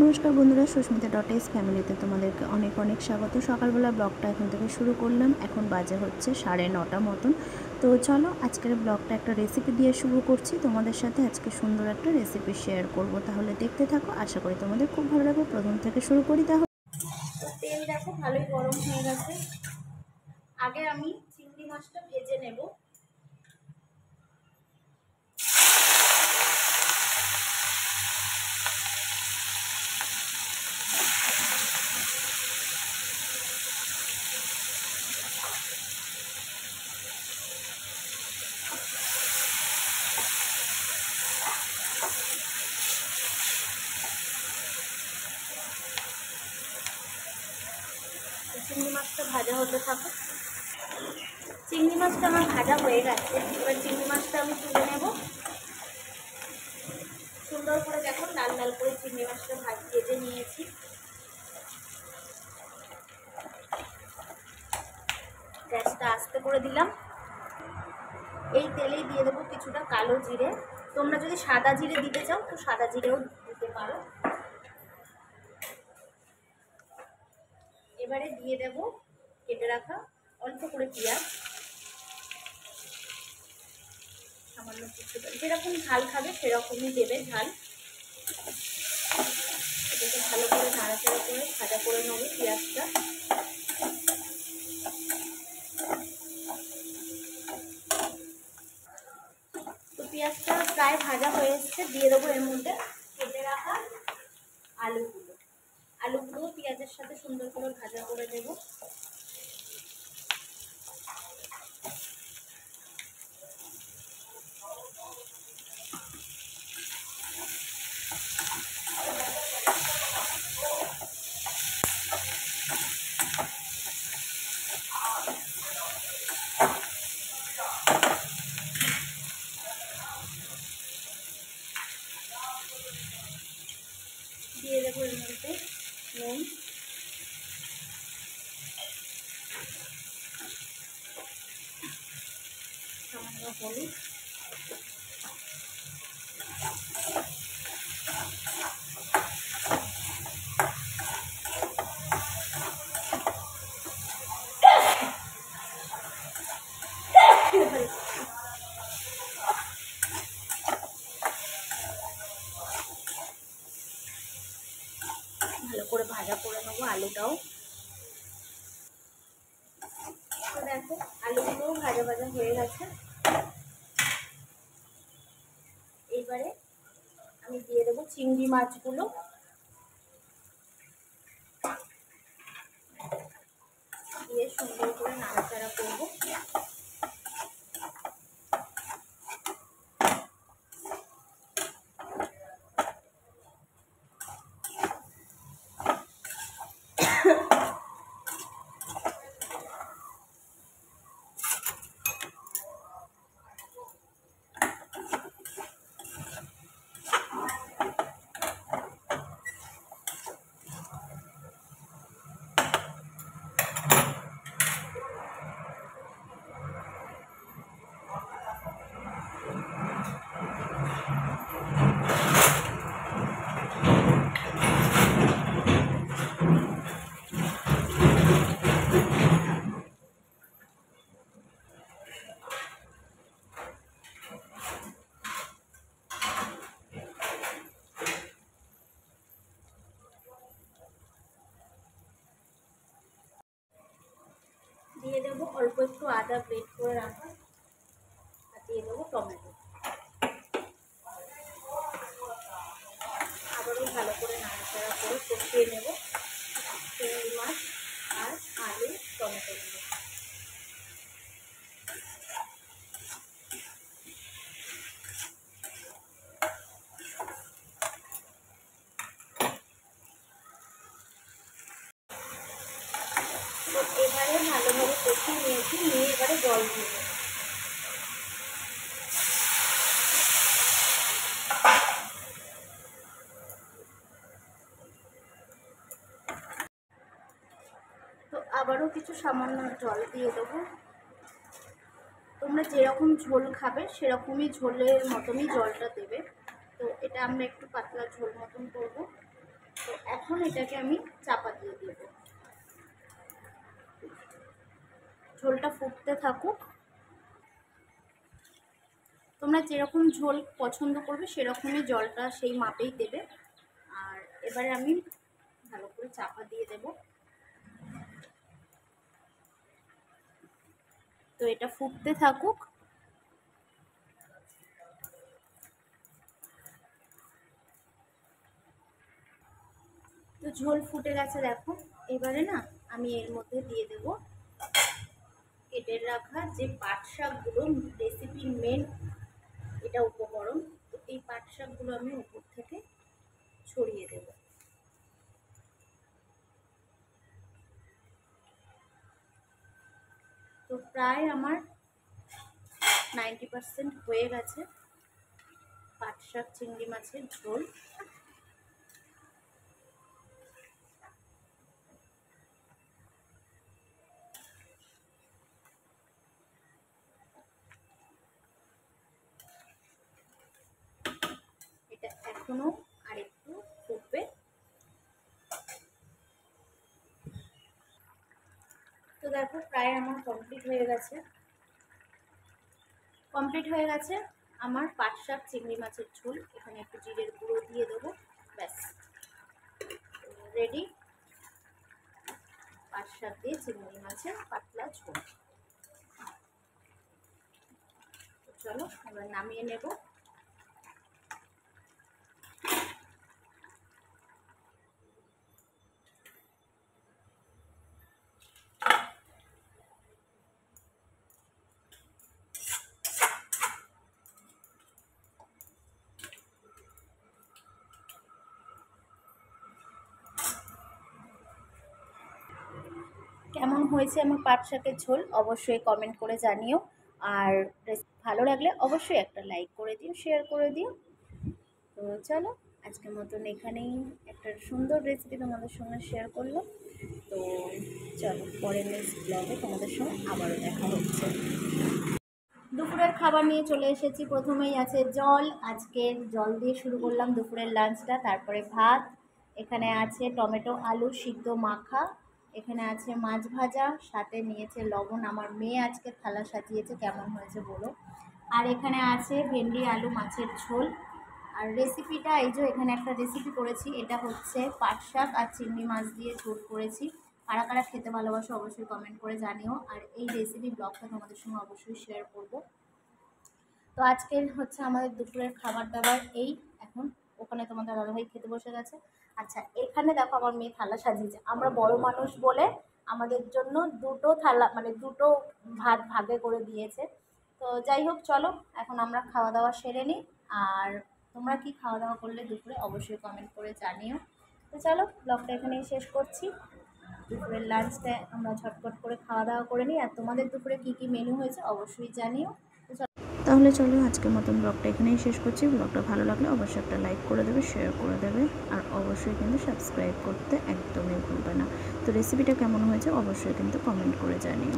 নমস্কার বন্ধুরা, সুস্মিতা ডট ফ্যামিলিতে তোমাদেরকে অনেক অনেক স্বাগত। সকালবেলা ব্লগটা এখন থেকে শুরু করলাম। এখন বাজে হচ্ছে 9:30 মতন। তো চলো আজকের ব্লগটা একটা রেসিপি দিয়ে শুরু করছি। তোমাদের সাথে আজকে সুন্দর একটা রেসিপি শেয়ার করব, তাহলে দেখতে থাকো। আশা করি তোমাদের খুব ভালো লাগবে। প্রথম থেকে শুরু করি তাহলে। তেল দেখো ভালোই গরম হয়ে গেছে। আগে আমি চিংড়ি মাছটা ভেজে নেব। চিংড়ি মাছটা ভাজা হতে থাকে। চিংড়ি মাছটা আমার ভাজা হয়ে গেছে। এবার চিংড়ি মাছটা আমি তুলে নেব। সুন্দর করে দেখো লাল লাল করে চিংড়ি মাছটা ভেজে নিয়েছি। গ্যাসটা আস্তে করে দিলাম। এই তেলেই দিয়ে দেবো কিছুটা কালো জিরে। তোমরা যদি সাদা জিরে দিতে চাও তো সাদা জিরেও দিতে পারো। এবারে দিয়ে দেব কেটে রাখা অল্প করে পেঁয়াজ। সামান্য যেরকম ঝাল খাবে সেরকমই দেবে ঝাল। এটাকে ভালো করে নাড়াচাড়া করে ভাজা করে নেবো পেঁয়াজটা। তো পেঁয়াজটা প্রায় ভাজা হয়ে এসছে। দিয়ে দেবো এর মধ্যে কেটে রাখা আলুগুলো পেঁয়াজের সাথে সুন্দর করে ভাজা করে দেব। দিয়ে দেবো এর মধ্যে নুন, সামান্য হলুদ, ভালো করে ভাজা করে নেবো আলুটাও। তো দেখো আলুগুলোও ভাজা ভাজা হয়ে গেছে। এইবারে আমি দিয়ে দেবো চিংড়ি মাছগুলো। দিয়ে সুন্দর করে নাড়াচাড়া করবো। দিয়ে দেবো অল্প একটু আদা গ্রেট করে রাখা, আর দিয়ে দেবো টমেটো। আবারও ভালো করে নাড়াচাড়া করে কষিয়ে নেব চিংড়ি মাছ আর আলু টমেটোগুলো। তো এবারে ভালোভাবে কষিয়ে নিয়েছি, নিয়ে এবারে জল দিয়ে দেবো। তো আবারও কিছু সামান্য জল দিয়ে দেবো। তোমরা যেরকম ঝোল খাবে সেরকমই ঝোলের মতনই জলটা দেবে। তো এটা আমরা একটু পাতলা ঝোল মতন করবো। তো এখন এটাকে আমি চাপা দিয়ে দেব। ঝোলটা ফুটতে থাকুক। তোমরা যেরকম ঝোল পছন্দ করবে সেরকমই জলটা সেই মাপেই দেবে। আর এবারে আমি ভালো করে চাপা দিয়ে দেব। তো এটা ফুটতে থাকুক। তো ঝোল ফুটে গেছে দেখো। এবারে না আমি এর মধ্যে দিয়ে দেব কেটে রাখা যে পাট শাকগুলো, রেসিপির মেন এটা উপকরণ। তো এই পাট শাকগুলো আমি উপর থেকে ছড়িয়ে দেব। তো প্রায় আমার 90% হয়ে গেছে পাট শাক চিংড়ি মাছের ঝোল। এটা এখনো আরেকটু ফুটবে। তো দেখো প্রায় আমার কমপ্লিট হয়ে গেছে। আমার পাট শাক চিংড়ি মাছের ঝোল। এখানে একটু জিরের গুঁড়ো দিয়ে দেবো, ব্যাস রেডি পাট শাক দিয়ে চিংড়ি মাছের পাতলা ঝোল। চলো এবার নামিয়ে নেব। কেমন হয়েছে আমার পাট শাকের ঝোল অবশ্যই কমেন্ট করে জানিও। আর ভালো লাগলে অবশ্যই একটা লাইক করে দিও, শেয়ার করে দিও। তো চলো আজকের মতন এখানেই একটা সুন্দর রেসিপি তোমাদের সঙ্গে শেয়ার করলাম। তো চলো পরের নেক্সট ব্লগে তোমাদের সঙ্গে আবারও দেখা হচ্ছে। দুপুরের খাবার নিয়ে চলে এসেছি। প্রথমেই আছে জল। আজকের জল দিয়ে শুরু করলাম দুপুরের লাঞ্চটা। তারপরে ভাত, এখানে আছে টমেটো আলু সিদ্ধ মাখা, এখানে আছে মাছ ভাজা, সাথে নিয়েছে লবণ। আমার মেয়ে আজকে থালা সাজিয়েছে, কেমন হয়েছে বলো। আর এখানে আছে ভেন্ডি আলু মাছের ঝোল। আর রেসিপিটা এই যে এখানে একটা রেসিপি করেছি, এটা হচ্ছে পাট শাক আর চিংড়ি মাছ দিয়ে ঝোল করেছি। কারা কারা খেতে ভালোবাসো অবশ্যই কমেন্ট করে জানিও। আর এই রেসিপি ব্লগটা তোমাদের সঙ্গে অবশ্যই শেয়ার করব। তো আজকের হচ্ছে আমাদের দুপুরের খাবার দাবার এই। এখন ওখানে তোমাদের দাদাভাই খেতে বসে গেছে। আচ্ছা এখানে দেখো আমার মেয়ে থালা সাজিয়েছে। আমরা বড় মানুষ বলে আমাদের জন্য দুটো থালা, মানে দুটো ভাত ভাগে করে দিয়েছে। তো যাই হোক চলো এখন আমরা খাওয়া দাওয়া সেরে নিই। আর তোমরা কি খাওয়া দাওয়া করলে দুপুরে অবশ্যই কমেন্ট করে জানিও। তো চলো ব্লগটা এখানেই শেষ করছি। দুপুরের লাঞ্চটা আমরা ঝটপট করে খাওয়া দাওয়া করে নিই। আর তোমাদের দুপুরে কী কী মেনু হয়েছে অবশ্যই জানিও। তাহলে চলো আজকের মতন ব্লগটা এখানেই শেষ করছি। ব্লগটা ভালো লাগলে অবশ্যই একটা লাইক করে দেবে, শেয়ার করে দেবে, আর অবশ্যই কিন্তু সাবস্ক্রাইব করতে একদমই ভুলবে না। তো রেসিপিটা কেমন হয়েছে অবশ্যই কিন্তু কমেন্ট করে জানিও।